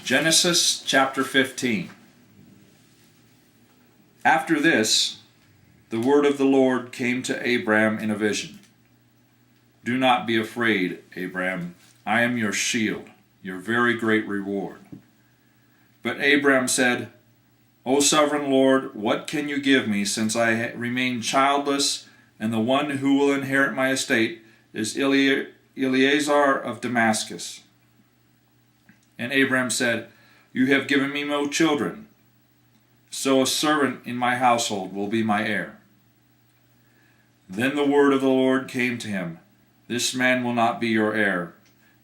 Genesis chapter 15. After this, the word of the Lord came to Abram in a vision. Do not be afraid, Abram. I am your shield, your very great reward. But Abram said, O sovereign Lord, what can you give me, since I remain childless, and the one who will inherit my estate is Eleazar of Damascus? And Abram said, You have given me no children, so a servant in my household will be my heir. Then the word of the Lord came to him, This man will not be your heir,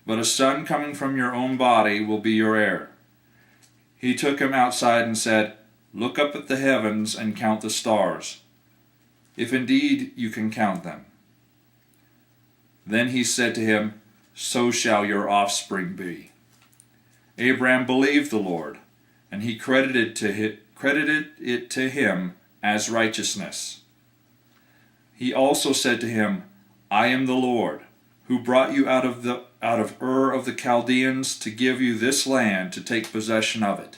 but a son coming from your own body will be your heir. He took him outside and said, Look up at the heavens and count the stars, if indeed you can count them. Then he said to him, So shall your offspring be. Abram believed the Lord, and he credited it to him as righteousness. He also said to him, I am the Lord, who brought you out of Ur of the Chaldeans to give you this land to take possession of it.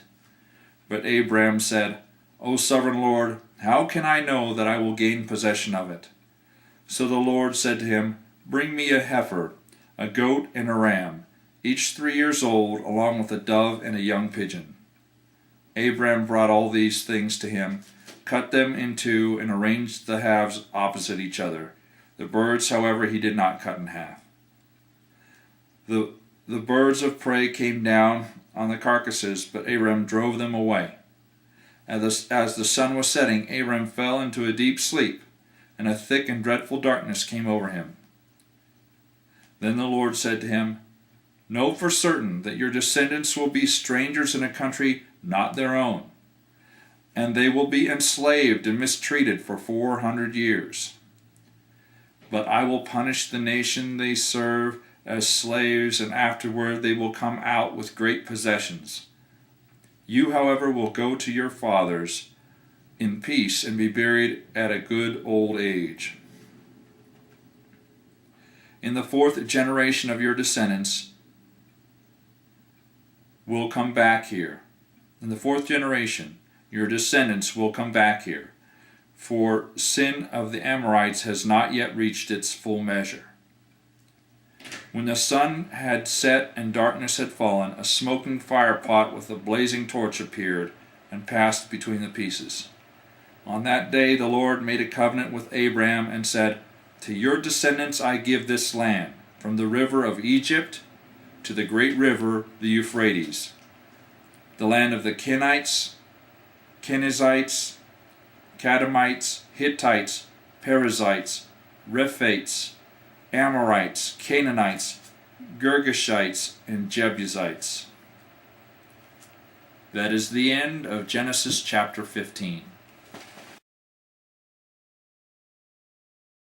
But Abram said, O sovereign Lord, how can I know that I will gain possession of it? So the Lord said to him, Bring me a heifer, a goat, and a ram, each 3 years old, along with a dove and a young pigeon. Abram brought all these things to him, cut them in two, and arranged the halves opposite each other. The birds, however, he did not cut in half. The birds of prey came down on the carcasses, but Abram drove them away. As the sun was setting, Abram fell into a deep sleep, and a thick and dreadful darkness came over him. Then the Lord said to him, Know for certain that your descendants will be strangers in a country not their own, and they will be enslaved and mistreated for 400 years. But I will punish the nation they serve as slaves, and afterward they will come out with great possessions. You, however, will go to your fathers in peace and be buried at a good old age. In the 4th generation of your descendants will come back here. In the 4th generation, your descendants will come back here, for sin of the Amorites has not yet reached its full measure. When the sun had set and darkness had fallen, a smoking firepot with a blazing torch appeared and passed between the pieces. On that day the Lord made a covenant with Abram and said, To your descendants I give this land, from the river of Egypt to the great river, the Euphrates, the land of the Kenites, Kenizzites, Kadmonites, Hittites, Perizzites, Rephites, Amorites, Canaanites, Girgashites, and Jebusites. That is the end of Genesis chapter 15.